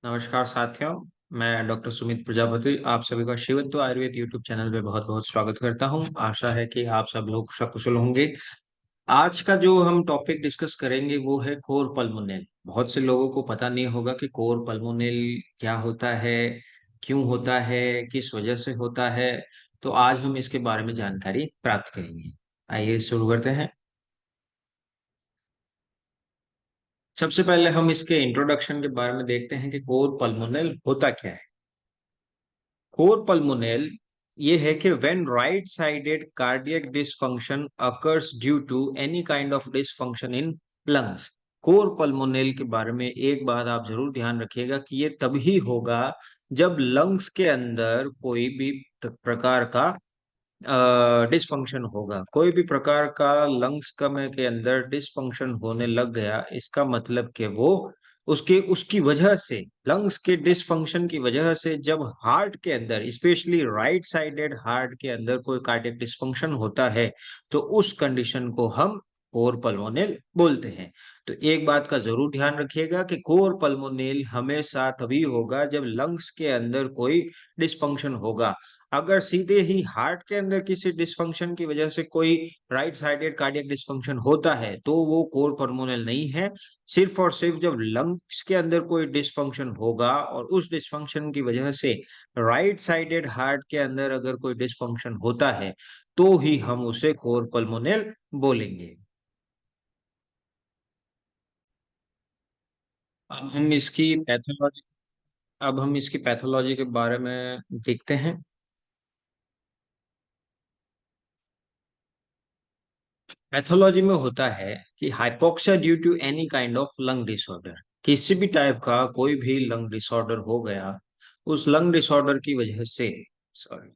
नमस्कार साथियों, मैं डॉक्टर सुमित प्रजापति आप सभी का शिवत्व आयुर्वेद यूट्यूब चैनल पे बहुत-बहुत स्वागत करता हूं। आशा है कि आप सब लोग सकुशल होंगे। आज का जो हम टॉपिक डिस्कस करेंगे वो है कोर पल्मोनेल। बहुत से लोगों को पता नहीं होगा कि कोर पल्मोनेल क्या होता है, क्यों होता है, किस वजह से होता है। तो आज हम इसके बारे में जानकारी प्राप्त करेंगे। आइए शुरू करते हैं। सबसे पहले हम इसके इंट्रोडक्शन के बारे में देखते हैं कि कोर पल्मोनेल होता क्या है। कोर पल्मोनेल ये है कि when right sided cardiac dysfunction occurs due to any kind of dysfunction in lungs. Cor pulmonale के बारे में एक बात आप जरूर ध्यान रखिएगा कि ये तभी होगा जब लंग्स के अंदर कोई भी प्रकार का डिसफंक्शन होगा। कोई भी प्रकार का लंग्स का में के अंदर डिसफंक्शन होने लग गया, इसका मतलब कि वो उसके उसकी वजह से लंग्स के डिसफंक्शन की वजह से जब हार्ट के अंदर स्पेशली राइट साइडेड हार्ट के अंदर कोई कार्डियक डिसफंक्शन होता है तो उस कंडीशन को हम कोर पल्मोनेल बोलते हैं। तो एक बात का जरूर ध्यान रखिएगा कि कोर पल्मोनेल हमेशा तभी होगा जब लंग्स के अंदर कोई डिसफंक्शन होगा। अगर सीधे ही हार्ट के अंदर किसी डिसफंक्शन की वजह से कोई राइट साइडेड कार्डियक डिसफंक्शन होता है तो वो कोर पल्मोनल नहीं है। सिर्फ और सिर्फ जब लंग्स के अंदर कोई डिसफंक्शन होगा और उस डिसफंक्शन की वजह से राइट साइडेड हार्ट के अंदर अगर कोई डिसफंक्शन होता है तो ही हम उसे कोर पल्मोनल बोलेंगे। अब हम इसकी पैथोलॉजी अब हम इसकी पैथोलॉजी के बारे में देखते हैं। पैथोलॉजी में होता है कि hypoxia due to any kind of lung disorder. किसी भी टाइप का कोई भी लंग डिसऑर्डर हो गया, उस लंग डिसऑर्डर की वजह से सॉरी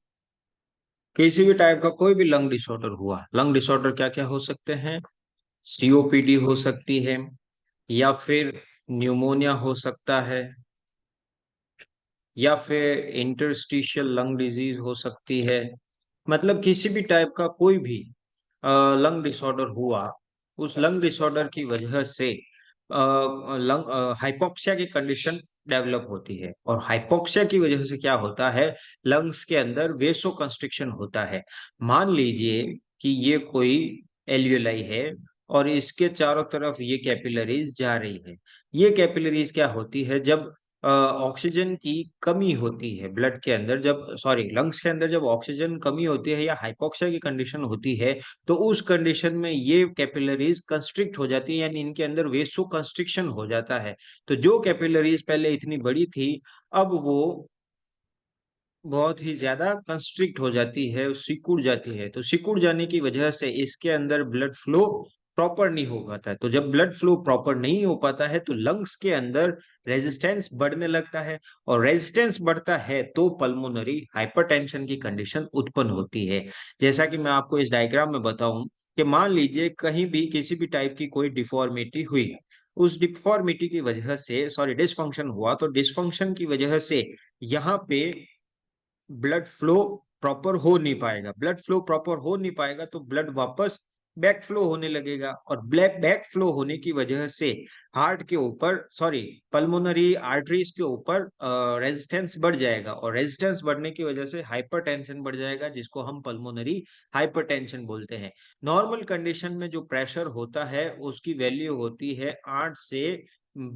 किसी भी टाइप का कोई भी लंग डिसऑर्डर हुआ। लंग डिसऑर्डर क्या क्या हो सकते हैं? सीओपीडी हो सकती है, या फिर न्यूमोनिया हो सकता है, या फिर इंटरस्टिशियल लंग डिजीज हो सकती है। मतलब किसी भी टाइप का कोई भी लंग डिसऑर्डर हुआ, उस लंग डिसऑर्डर की वजह से लंग हाइपोक्सिया की कंडीशन डेवलप होती है। और हाइपोक्सिया की वजह से क्या होता है, लंग्स के अंदर वेसो कंस्ट्रिक्शन होता है। मान लीजिए कि ये कोई एल्वियोलाई है और इसके चारों तरफ ये कैपिलरीज जा रही है। ये कैपिलरीज क्या होती है, जब ऑक्सीजन की कमी होती है ब्लड के अंदर, जब सॉरी लंग्स के अंदर जब ऑक्सीजन कमी होती है या हाइपोक्सिया की कंडीशन होती है तो उस कंडीशन में ये कैपिलरीज कंस्ट्रिक्ट हो जाती है, यानी इनके अंदर वेसो कंस्ट्रिक्शन हो जाता है। तो जो कैपिलरीज पहले इतनी बड़ी थी, अब वो बहुत ही ज्यादा कंस्ट्रिक्ट हो जाती है, सिकुड़ जाती है। तो सिकुड़ जाने की वजह से इसके अंदर ब्लड फ्लो प्रॉपर नहीं हो पाता है। तो जब ब्लड फ्लो प्रॉपर नहीं हो पाता है तो लंग्स के अंदर रेजिस्टेंस बढ़ने लगता है, और रेजिस्टेंस बढ़ता है तो पल्मोनरी हाइपरटेंशन की कंडीशन उत्पन्न होती है। जैसा कि मैं आपको इस डायग्राम में बताऊं कि मान लीजिए कहीं भी किसी भी टाइप की कोई डिफॉर्मिटी हुई, उस डिफॉर्मिटी की वजह से सॉरी डिसफंक्शन हुआ, तो डिसफंक्शन की वजह से यहाँ पे ब्लड फ्लो प्रॉपर हो नहीं पाएगा। ब्लड फ्लो प्रॉपर हो नहीं पाएगा तो ब्लड वापस बैक फ्लो होने लगेगा, और ब्लैक बैक फ्लो होने की वजह से हार्ट के ऊपर सॉरी पल्मोनरी आर्टरीज के ऊपर रेजिस्टेंस बढ़ जाएगा, और रेजिस्टेंस बढ़ने की वजह से हाइपरटेंशन बढ़ जाएगा, जिसको हम पल्मोनरी हाइपरटेंशन बोलते हैं। नॉर्मल कंडीशन में जो प्रेशर होता है उसकी वैल्यू होती है 8 से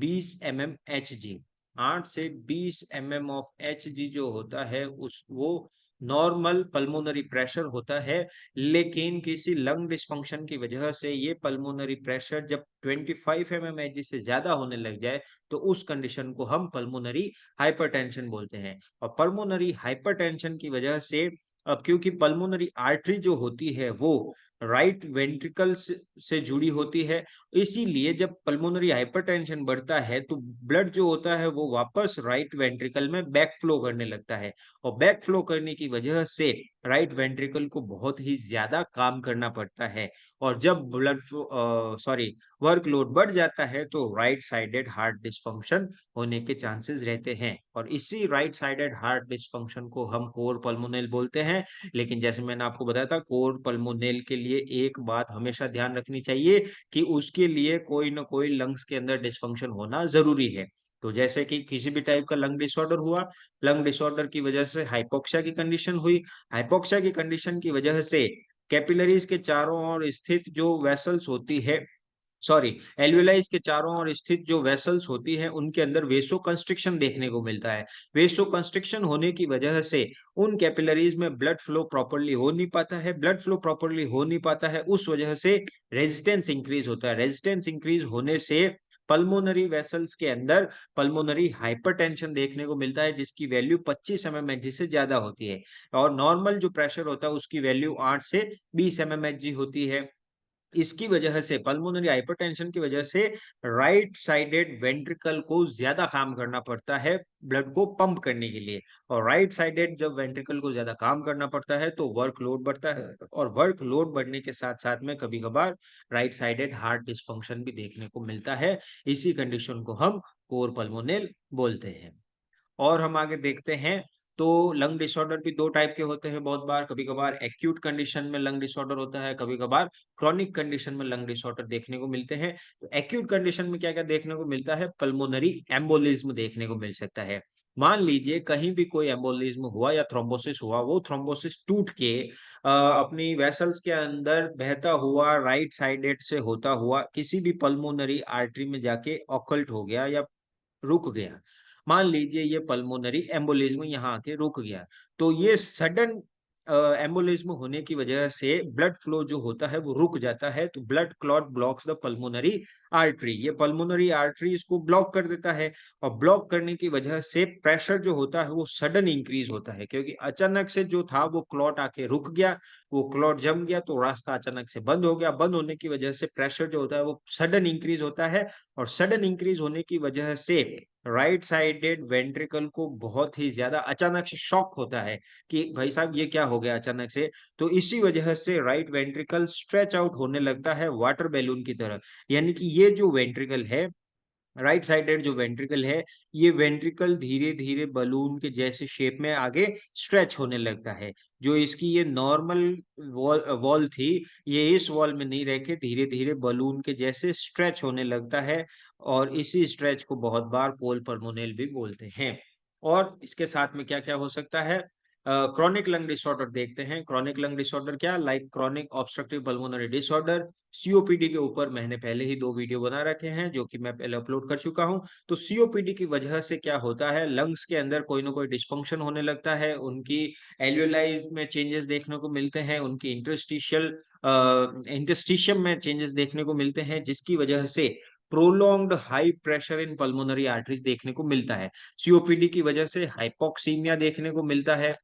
20 mm Hg। 8 से 20 mm ऑफ Hg जो होता है उस वो नॉर्मल पल्मोनरी प्रेशर होता है। लेकिन किसी लंग डिसफंक्शन की वजह से ये पल्मोनरी प्रेशर जब 25 mm Hg से ज्यादा होने लग जाए तो उस कंडीशन को हम पल्मोनरी हाइपरटेंशन बोलते हैं। और पल्मोनरी हाइपरटेंशन की वजह से, अब क्योंकि पल्मोनरी आर्टरी जो होती है वो राइट वेंट्रिकल से जुड़ी होती है, इसीलिए जब पल्मोनरी हाइपरटेंशन बढ़ता है तो ब्लड जो होता है वो वापस राइट वेंट्रिकल में बैक फ्लो करने लगता है, और बैक फ्लो करने की वजह से राइट वेंट्रिकल को बहुत ही ज्यादा काम करना पड़ता है। और जब ब्लड फ्लो सॉरी वर्कलोड बढ़ जाता है तो राइट साइडेड हार्ट डिसफंक्शन होने के चांसेस रहते हैं, और इसी राइट साइडेड हार्ट डिसफंक्शन को हम कोर पल्मोनेल बोलते हैं। लेकिन जैसे मैंने आपको बताया था, कोर पल्मोनेल के लिए एक बात हमेशा ध्यान रखनी चाहिए कि उसके लिए कोई ना कोई लंग्स के अंदर डिसफंक्शन होना जरूरी है। तो जैसे कि किसी भी टाइप का लंग डिसऑर्डर हुआ, लंग डिसऑर्डर की वजह से हाइपोक्सिया की कंडीशन हुई, हाइपोक्सिया की कंडीशन की वजह से कैपिलरीज के चारों ओर स्थित जो वेसल्स होती है, सॉरी, एल्वेलाइज के चारों ओर स्थित जो वेसल्स होती है उनके अंदर वेसो कंस्ट्रिक्शन देखने को मिलता है। वेसो कंस्ट्रिक्शन होने की वजह से उन कैपिलरीज में ब्लड फ्लो प्रॉपर्ली हो नहीं पाता है, ब्लड फ्लो प्रॉपर्ली हो नहीं पाता है, उस वजह से रेजिस्टेंस इंक्रीज होता है। रेजिस्टेंस इंक्रीज होने से पल्मोनरी वेसल्स के अंदर पल्मोनरी हाइपरटेंशन देखने को मिलता है, जिसकी वैल्यू 25 mmHg से ज्यादा होती है, और नॉर्मल जो प्रेशर होता है उसकी वैल्यू 8 से 20 mmHg होती है। इसकी वजह से पल्मोनरी हाइपरटेंशन की वजह से राइट साइडेड वेंट्रिकल को ज्यादा काम करना पड़ता है ब्लड को पंप करने के लिए, और राइट साइडेड जब वेंट्रिकल को ज्यादा काम करना पड़ता है तो वर्कलोड बढ़ता है, और वर्कलोड बढ़ने के साथ साथ में कभी कभार राइट साइडेड हार्ट डिस्फंक्शन भी देखने को मिलता है। इसी कंडीशन को हम कोर पल्मोनल बोलते हैं। और हम आगे देखते हैं, तो लंग डिसऑर्डर भी दो टाइप के होते हैं बहुत बार, कभी कभार एक्यूट कंडीशन में लंग डिसऑर्डर होता है, कभी कभार क्रॉनिक कंडीशन में लंग डिसऑर्डर देखने को मिलते हैं। तो एक्यूट कंडीशन में क्या क्या देखने को मिलता है, पल्मोनरी एम्बोलिज्म देखने को मिल सकता है। मान लीजिए कहीं भी कोई एम्बोलिज्म हुआ या थ्रोम्बोसिस हुआ, वो थ्रोम्बोसिस टूट के अपनी वेसल्स के अंदर बहता हुआ राइट साइडेड से होता हुआ किसी भी पल्मोनरी आर्टरी में जाके ऑकल्ट हो गया या रुक गया। मान लीजिए ये पल्मोनरी एम्बोलिज्म यहाँ आके रुक गया, तो ये सडन एम्बोलिज्म होने की वजह से ब्लड फ्लो जो होता है वो रुक जाता है, तो blood clot blocks the pulmonary artery, ये पल्मोनरी आर्टरी इसको ब्लॉक कर देता है, और ब्लॉक करने की वजह से प्रेशर जो होता है वो सडन इंक्रीज होता है, क्योंकि अचानक से जो था वो क्लॉट आके रुक गया, वो क्लॉट जम गया तो रास्ता अचानक से बंद हो गया, बंद होने की वजह से प्रेशर जो होता है वो सडन इंक्रीज होता है, और सडन इंक्रीज होने की वजह से राइट साइडेड वेंट्रिकल को बहुत ही ज्यादा अचानक से शॉक होता है कि भाई साहब ये क्या हो गया अचानक से। तो इसी वजह से राइट वेंट्रिकल स्ट्रेच आउट होने लगता है वाटर बैलून की तरह, यानी कि ये जो वेंट्रिकल है, राइट साइडेड जो वेंट्रिकल है, ये वेंट्रिकल धीरे धीरे बलून के जैसे शेप में आगे स्ट्रेच होने लगता है। जो इसकी ये नॉर्मल वॉल वॉल थी, ये इस वॉल में नहीं रह के धीरे धीरे बलून के जैसे स्ट्रेच होने लगता है, और इसी स्ट्रेच को बहुत बार कोल पल्मोनेल भी बोलते हैं। और इसके साथ में क्या क्या हो सकता है, क्रॉनिक लंग डिसऑर्डर देखते हैं। क्रॉनिक लंग डिसऑर्डर क्या, like chronic obstructive pulmonary disorder, COPD के ऊपर मैंने पहले ही 2 वीडियो बना रखे हैं जो कि मैं पहले अपलोड कर चुका हूं। तो सीओपीडी की वजह से क्या होता है, लंग्स के अंदर कोई ना कोई डिस्फंक्शन होने लगता है, उनकी एल्वेलाइज में चेंजेस देखने को मिलते हैं, उनकी इंटरस्टिशियम में चेंजेस देखने को मिलते हैं, जिसकी वजह से prolonged high pressure in pulmonary arteries देखने को मिलता है। सीओपीडी की वजह से हाइपोक्सीमिया देखने को मिलता है,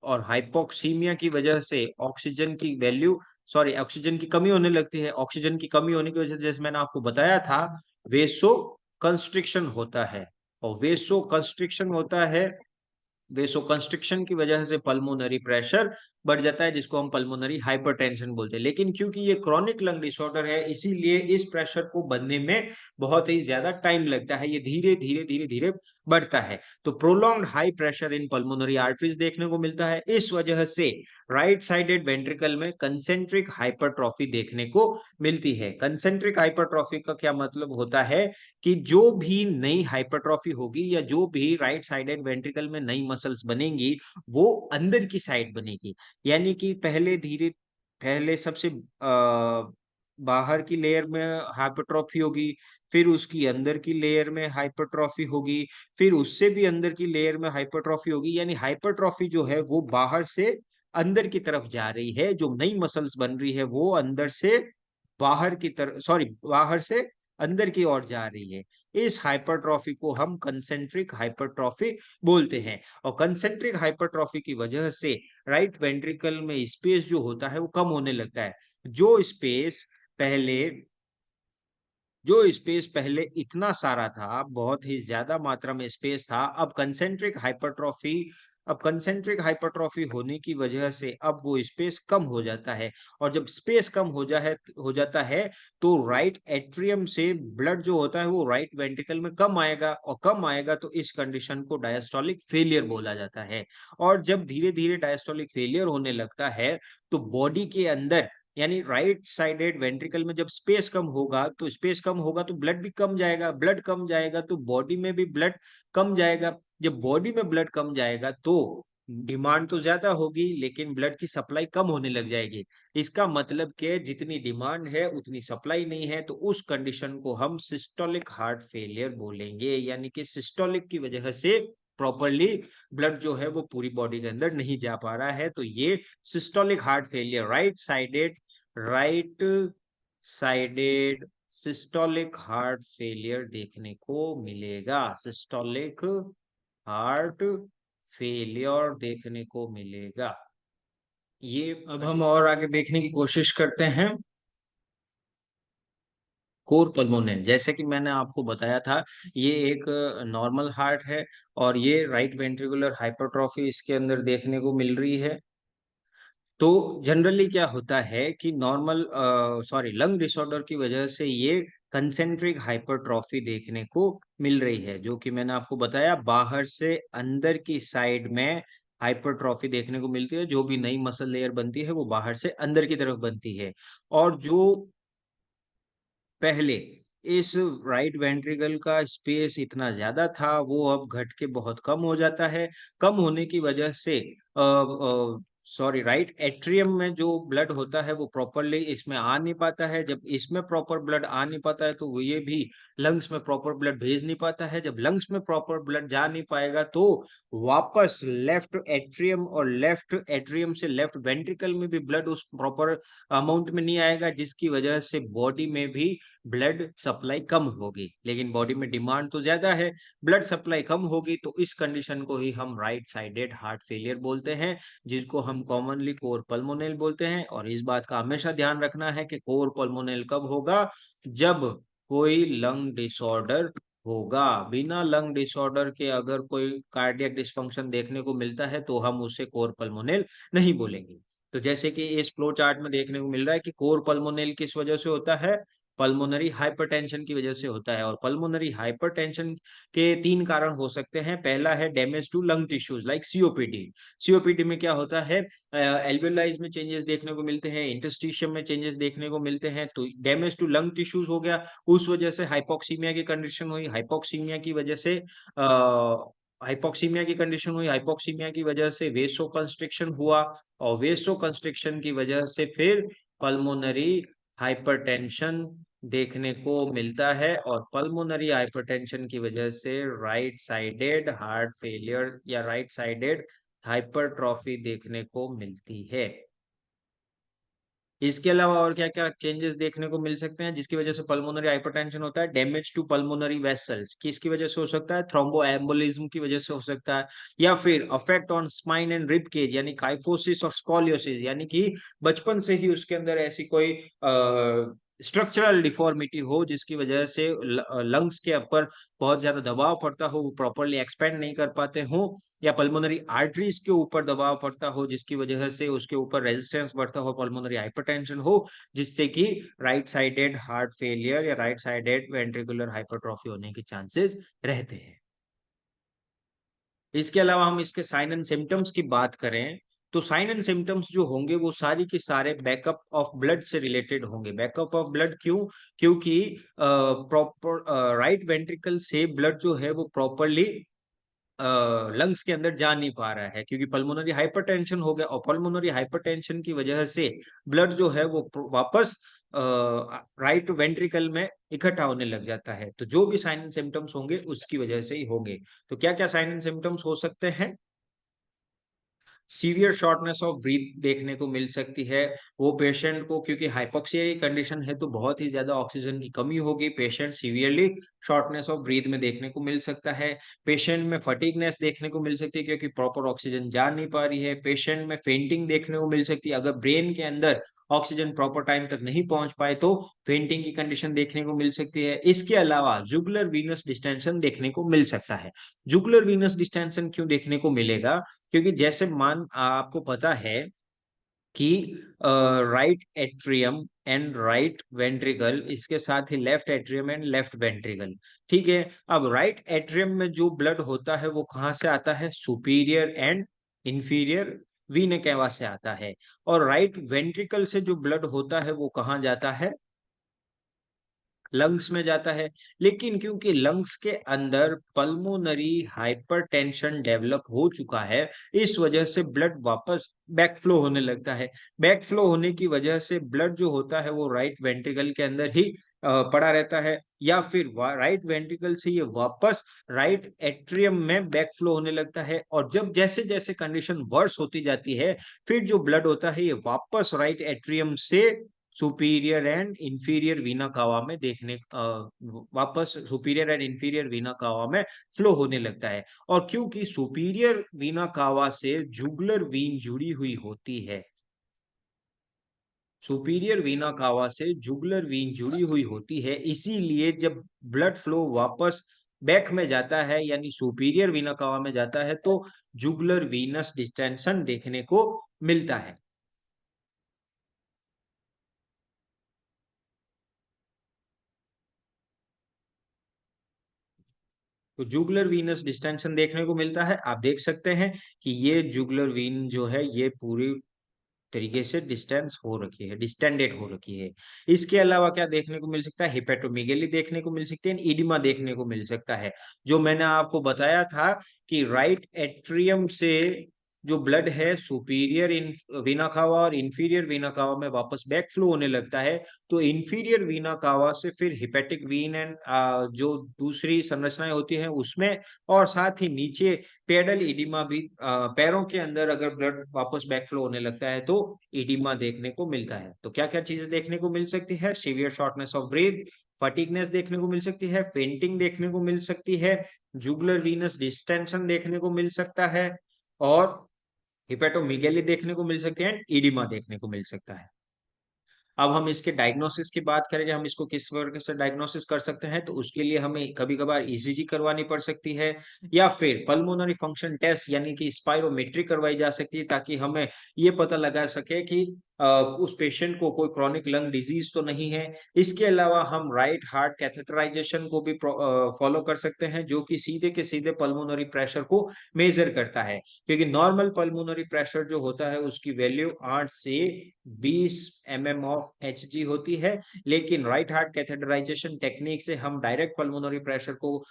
और हाइपोक्सीमिया की वजह से ऑक्सीजन की वैल्यू, सॉरी, ऑक्सीजन की कमी होने लगती है। ऑक्सीजन की कमी होने की वजह से जैसे मैंने आपको बताया था, वेसो कंस्ट्रिक्शन होता है, और वेसो कंस्ट्रिक्शन होता है, वेसोकंस्ट्रिक्शन की वजह से पल्मोनरी प्रेशर बढ़ जाता है, जिसको हम पल्मोनरी हाइपरटेंशन बोलते हैं। लेकिन क्योंकि ये क्रॉनिक लंग डिसऑर्डर है, इसीलिए इस प्रेशर को बनने में बहुत ही ज्यादा टाइम लगता है, ये धीरे धीरे धीरे धीरे बढ़ता है। तो prolonged high pressure in pulmonary arteries देखने को मिलता है। इस वजह से राइट साइडेड वेंट्रिकल में कंसेंट्रिक हाइपरट्रॉफी देखने को मिलती है। कंसेंट्रिक हाइपरट्रॉफी का क्या मतलब होता है, कि जो भी नई हाइपरट्रॉफी होगी या जो भी राइट साइडेड वेंट्रिकल में नई मसल्स बनेंगी, वो अंदर की साइड बनेगी। यानी कि पहले सबसे बाहर की लेयर में हाइपरट्रॉफी होगी, फिर उसकी अंदर की लेयर में हाइपरट्रॉफी होगी, फिर उससे भी अंदर की लेयर में हाइपरट्रॉफी होगी। यानी हाइपरट्रॉफी जो है वो बाहर से अंदर की तरफ जा रही है, जो नई मसल्स बन रही है वो अंदर से बाहर की तरफ, सॉरी, बाहर से अंदर की ओर जा रही है। इस हाइपरट्रॉफी को हम कंसेंट्रिक हाइपरट्रॉफी बोलते हैं, और कंसेंट्रिक हाइपरट्रॉफी की वजह से राइट वेंट्रिकल में स्पेस जो होता है वो कम होने लगता है। जो स्पेस पहले जो स्पेस पहले इतना सारा था, बहुत ही ज्यादा मात्रा में स्पेस था, अब कंसेंट्रिक हाइपरट्रॉफी होने की वजह से अब वो स्पेस कम हो जाता है, और जब स्पेस कम हो जाता है, तो राइट एट्रियम से ब्लड जो होता है वो राइट वेंट्रिकल में कम आएगा, और कम आएगा तो इस कंडीशन को डायस्टोलिक फेलियर बोला जाता है। और जब धीरे धीरे डायस्टोलिक फेलियर होने लगता है, तो बॉडी के अंदर यानी राइट साइडेड वेंट्रिकल में जब स्पेस कम होगा, तो स्पेस कम होगा तो ब्लड भी कम जाएगा, ब्लड कम जाएगा तो बॉडी में भी ब्लड कम जाएगा। जब बॉडी में ब्लड कम जाएगा तो डिमांड तो ज्यादा होगी, लेकिन ब्लड की सप्लाई कम होने लग जाएगी। इसका मतलब कि जितनी डिमांड है उतनी सप्लाई नहीं है, तो उस कंडीशन को हम सिस्टोलिक हार्ट फेलियर बोलेंगे। यानी कि सिस्टोलिक की वजह से प्रॉपरली ब्लड जो है वो पूरी बॉडी के अंदर नहीं जा पा रहा है, तो ये systolic heart failure, right sided systolic heart failure देखने को मिलेगा। सिस्टोलिक हार्ट फेलियर देखने को मिलेगा। ये अब हम और आगे देखने की कोशिश करते हैं। कोर पल्मोनल, जैसे कि मैंने आपको बताया था, ये एक नॉर्मल हार्ट है और ये राइट वेंट्रिकुलर हाइपरट्रॉफी इसके अंदर देखने को मिल रही है। तो जनरली क्या होता है कि नॉर्मल सॉरी लंग डिसऑर्डर की वजह से ये कंसेंट्रिक हाइपरट्रॉफी देखने को मिल रही है, जो कि मैंने आपको बताया बाहर से अंदर की साइड में हाइपरट्रॉफी देखने को मिलती है। जो भी नई मसल लेयर बनती है वो बाहर से अंदर की तरफ बनती है, और जो पहले इस राइट वेंट्रिकल का स्पेस इतना ज्यादा था वो अब घट के बहुत कम हो जाता है। कम होने की वजह से सॉरी राइट एट्रियम में जो ब्लड होता है वो प्रॉपरली इसमें आ नहीं पाता है। जब इसमें प्रॉपर ब्लड आ नहीं पाता है तो वो ये भी लंग्स में प्रॉपर ब्लड भेज नहीं पाता है। जब लंग्स में प्रॉपर ब्लड जा नहीं पाएगा तो वापस लेफ्ट एट्रियम और लेफ्ट एट्रियम से लेफ्ट वेंट्रिकल में भी ब्लड उस प्रॉपर अमाउंट में नहीं आएगा, जिसकी वजह से बॉडी में भी ब्लड सप्लाई कम होगी। लेकिन बॉडी में डिमांड तो ज्यादा है, ब्लड सप्लाई कम होगी, तो इस कंडीशन को ही हम राइट साइडेड हार्ट फेलियर बोलते हैं, जिसको हम कॉमनली कोर पल्मोनल बोलते हैं। और इस बात का हमेशा ध्यान रखना है कि कोर पल्मोनल कब होगा, जब कोई लंग डिसऑर्डर होगा। बिना लंग डिसऑर्डर के अगर कोई कार्डियक डिसफंक्शन देखने को मिलता है तो हम उसे कोर पल्मोनल नहीं बोलेंगे। तो जैसे कि इस फ्लो चार्ट में देखने को मिल रहा है कि कोर पल्मोनल किस वजह से होता है, पल्मोनरी हाइपरटेंशन की वजह से होता है। और पल्मोनरी हाइपरटेंशन के तीन कारण हो सकते हैं। पहला है damage to lung tissues like COPD. COPD में क्या होता है, एल्वेलाइज में चेंजेस देखने को मिलते हैं, इंटरस्टिशियम में चेंजेस देखने को मिलते हैं, तो डैमेज टू लंग टिश्यूज हो गया। उस वजह से हाइपोक्सीमिया की कंडीशन हुई, हाइपोक्सीमिया की वजह से हाइपोक्सीमिया की कंडीशन हुई, हाइपोक्सीमिया की वजह से वेसो कंस्ट्रिक्शन हुआ, और वेसो कंस्ट्रिक्शन की वजह से फिर पल्मोनरी हाइपरटेंशन देखने को मिलता है। और पल्मोनरी हाइपरटेंशन की वजह से राइट साइडेड हार्ट फेलियर या राइट साइडेड हाइपरट्रॉफी देखने को मिलती है। इसके अलावा और क्या क्या चेंजेस देखने को मिल सकते हैं जिसकी वजह से पल्मोनरी हाइपरटेंशन होता है, डैमेज टू पल्मोनरी वेसल्स किसकी वजह से हो सकता है, थ्रोम्बोएम्बोलिज्म की वजह से हो सकता है, या फिर affect on spine and rib cage यानी काइफोसिस और स्कोलियोसिस, यानी कि बचपन से ही उसके अंदर ऐसी कोई स्ट्रक्चरल डिफॉर्मिटी हो जिसकी वजह से लंग्स के ऊपर बहुत ज्यादा दबाव पड़ता हो, वो प्रॉपरली एक्सपेंड नहीं कर पाते हो, या पल्मोनरी आर्टरीज के ऊपर दबाव पड़ता हो जिसकी वजह से उसके ऊपर रेजिस्टेंस बढ़ता हो, पल्मोनरी हाइपरटेंशन हो, जिससे कि राइट साइडेड हार्ट फेलियर या राइट साइडेड वेंट्रिकुलर हाइपरट्रॉफी होने के चांसेस रहते हैं। इसके अलावा हम इसके साइन एंड सिम्टम्स की बात करें तो साइन एंड सिम्टम्स जो होंगे वो सारी की सारे बैकअप ऑफ ब्लड से रिलेटेड होंगे। बैकअप ऑफ ब्लड क्यों, क्योंकि प्रॉपर राइट वेंट्रिकल से ब्लड जो है वो प्रॉपरली लंग्स के अंदर जा नहीं पा रहा है, क्योंकि पल्मोनरी हाइपरटेंशन हो गया, और पल्मोनरी हाइपरटेंशन की वजह से ब्लड जो है वो वापस राइट वेंट्रिकल में इकट्ठा होने लग जाता है। तो जो भी साइन एंड सिम्टम्स होंगे उसकी वजह से ही होंगे। तो क्या क्या साइन एंड सिम्टम्स हो सकते हैं, सीवियर शॉर्टनेस ऑफ ब्रीथ देखने को मिल सकती है। वो पेशेंट को, क्योंकि हाइपोक्सिया की कंडीशन है तो बहुत ही ज्यादा ऑक्सीजन की कमी होगी, patient severely shortness of breath में देखने को मिल सकता है। पेशेंट में फटीगनेस देखने को मिल सकती है क्योंकि प्रॉपर ऑक्सीजन जा नहीं पा रही है। पेशेंट में फेंटिंग देखने को मिल सकती है, अगर ब्रेन के अंदर ऑक्सीजन प्रॉपर टाइम तक नहीं पहुंच पाए तो फेंटिंग की कंडीशन देखने को मिल सकती है। इसके अलावा जुगुलर वीनस डिस्टेंशन देखने को मिल सकता है। जुगुलर वीनस डिस्टेंशन क्यों देखने को मिलेगा, क्योंकि जैसे मान आपको पता है कि right atrium and right ventricle, इसके साथ ही left atrium and left ventricle, ठीक है। अब राइट एट्रियम में जो ब्लड होता है वो कहाँ से आता है, superior and inferior vena cava से आता है। और राइट वेंट्रिकल से जो ब्लड होता है वो कहाँ जाता है? लंग्स में जाता है। लेकिन क्योंकि लंग्स के अंदर पल्मोनरी हाइपरटेंशन डेवलप हो चुका है, इस वजह से ब्लड वापस बैक फ्लो होने लगता है। बैक फ्लो होने की वजह से ब्लड जो होता है वो राइट वेंट्रिकल के अंदर ही पड़ा रहता है, या फिर राइट वेंट्रिकल से ये वापस राइट एट्रियम में बैक फ्लो होने लगता है। और जब जैसे जैसे कंडीशन वर्स होती जाती है, फिर जो ब्लड होता है ये वापस राइट एट्रियम से सुपीरियर एंड इंफीरियर वीना कावा में वापस सुपीरियर एंड इंफीरियर वीना कावा में फ्लो होने लगता है। और क्योंकि सुपीरियर वीना कावा से जुगुलर वीन जुड़ी हुई होती है, सुपीरियर वीना कावा से जुगुलर वीन जुड़ी हुई होती है, इसीलिए जब ब्लड फ्लो वापस बैक में जाता है यानी सुपीरियर वीना कावा में जाता है, तो जुगुलर वीनस डिस्टेंशन देखने को मिलता है। तो जुगुलर वीनस डिस्टेंशन देखने को मिलता है। आप देख सकते हैं कि ये जुगुलर वीन जो है ये पूरी तरीके से डिस्टेंस हो रखी है, डिस्टेंडेड हो रखी है। इसके अलावा क्या देखने को मिल सकता है? हेपेटोमेगाली देखने को मिल सकती है, इडिमा देखने को मिल सकता है। जो मैंने आपको बताया था कि राइट एट्रियम से जो ब्लड है सुपीरियर इन वीना कावा और इंफीरियर वीना कावा में वापस बैक फ्लो होने लगता है, तो इंफीरियर वीना कावा से फिर हिपेटिक वीन एंड जो दूसरी संरचनाएं होती हैं उसमें, और साथ ही नीचे पेडल इडिमा भी, पैरों के अंदर अगर ब्लड वापस बैकफ्लो होने लगता है तो इडिमा देखने को मिलता है। तो क्या क्या चीजें देखने को मिल सकती है? Severe shortness of breath, fatigueness देखने को मिल सकती है, फेंटिंग देखने को मिल सकती है, जुगुलर वीनस डिस्टेंशन देखने को मिल सकता है, और हिपेटोमीगैली देखने को मिल सकती है, इडिमा देखने को मिल सकता है। अब हम इसके डायग्नोसिस की बात करेंगे, हम इसको किस प्रकार से डायग्नोसिस कर सकते हैं, तो उसके लिए हमें कभी-कभार ईसीजी करवानी पड़ सकती है, या फिर पल्मोनरी फंक्शन टेस्ट यानी कि स्पायरोमेट्री करवाई जा सकती है, ताकि हमें ये पता लगा सके कि उस पेशेंट को कोई क्रॉनिक लंग डिजीज तो नहीं है। इसके अलावा हम राइट हार्ट कैथेटराइजेशन को भी फॉलो कर सकते हैं, जो कि सीधे के सीधे पल्मोनरी प्रेशर को मेजर करता है। क्योंकि नॉर्मल पल्मोनरी प्रेशर जो होता है उसकी वैल्यू 8 से 20 mm ऑफ Hg होती है, लेकिन राइट हार्ट कैथेटराइजेशन टेक्निक से हम डायरेक्ट पल्मोनरी प्रेशर को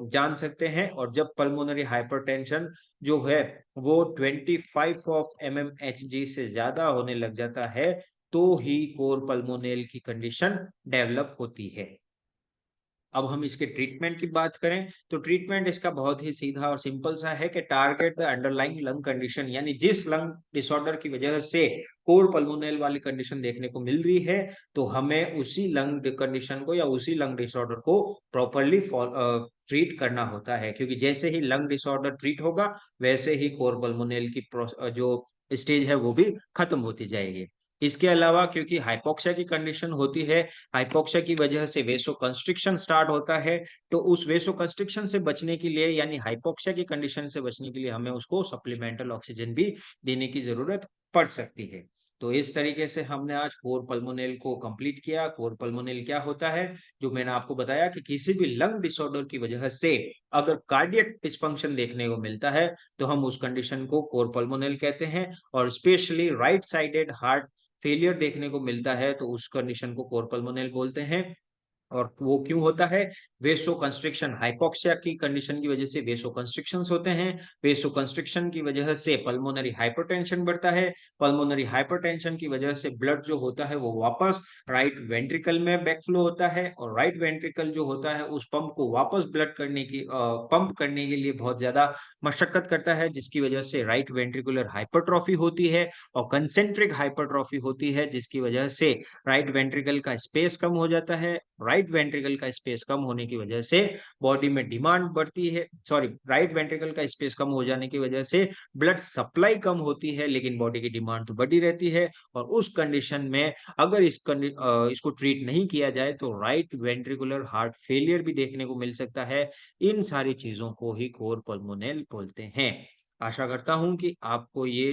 जान सकते हैं। और जब पल्मोनरी हाइपरटेंशन जो है वो 25 ऑफ mmHg से ज्यादा होने लग जाता है, तो ही कोर पल्मोनेल की कंडीशन डेवलप होती है। अब हम इसके ट्रीटमेंट की बात करें, तो ट्रीटमेंट इसका बहुत ही सीधा और सिंपल सा है कि target the underlying lung condition, यानी जिस लंग डिसऑर्डर की वजह से कोर पल्मोनल वाली कंडीशन देखने को मिल रही है, तो हमें उसी लंग कंडीशन को या उसी लंग डिसऑर्डर को प्रॉपरली ट्रीट करना होता है। क्योंकि जैसे ही लंग डिसऑर्डर ट्रीट होगा, वैसे ही कोर पल्मोनल की जो स्टेज है वो भी खत्म होती जाएगी। इसके अलावा क्योंकि हाइपोक्सिया की कंडीशन होती है, हाइपोक्सिया की वजह से वेसो कंस्ट्रिक्शन स्टार्ट होता है, तो उस वेसो कंस्ट्रिक्शन से बचने के लिए यानी हाइपोक्सिया की कंडीशन से बचने के लिए हमें उसको सप्लीमेंटल ऑक्सीजन भी देने की जरूरत पड़ सकती है। तो इस तरीके से हमने आज कोर पल्मोनेल को कंप्लीट किया। कोर पल्मोनेल क्या होता है? जो मैंने आपको बताया कि किसी भी लंग डिसऑर्डर की वजह से अगर कार्डियक डिसफंक्शन देखने को मिलता है, तो हम उस कंडीशन को कोर पल्मोनेल कहते हैं। और specially right sided heart failure देखने को मिलता है, तो उस कंडीशन को कोर पल्मोनेल बोलते हैं। और वो क्यों होता है? वेसो कंस्ट्रिक्शन, हाइपोक्सिया की कंडीशन की वजह से वेसो कंस्ट्रिक्शंस होते हैं। वेसो कंस्ट्रिक्शन की वजह से पल्मोनरी हाइपरटेंशन बढ़ता है। पल्मोनरी हाइपरटेंशन की वजह से ब्लड जो होता है वो वापस राइट वेंट्रिकल में बैकफ्लो होता है, और राइट वेंट्रिकल जो होता है उस पंप को वापस ब्लड करने की पंप करने के लिए बहुत ज्यादा मशक्कत करता है, जिसकी वजह से राइट वेंट्रिकुलर हाइपरट्रॉफी होती है और कंसेंट्रिक हाइपरट्रॉफी होती है, जिसकी वजह से राइट वेंट्रिकल का स्पेस कम हो जाता है। राइट वेंट्रिकल का स्पेस कम होने की वजह से बॉडी में डिमांड बढ़ती है, सॉरी, राइट वेंट्रिकल का स्पेस कम हो जाने की वजह से ब्लड सप्लाई कम होती है, लेकिन बॉडी की डिमांड तो बढ़ी रहती है। और उस कंडीशन में अगर इसको ट्रीट नहीं किया जाए, तो राइट वेंट्रिकुलर हार्ट फेलियर भी देखने को मिल सकता है। इन सारी चीजों को ही कोर पल्मोनेल बोलते हैं। आशा करता हूं कि आपको ये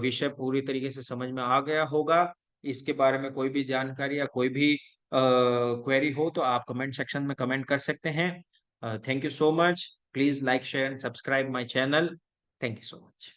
विषय पूरी तरीके से समझ में आ गया होगा। इसके बारे में कोई भी जानकारी या कोई भी क्वेरी हो तो आप कमेंट सेक्शन में कमेंट कर सकते हैं। Thank you so much. Please like share and subscribe my channel. Thank you so much.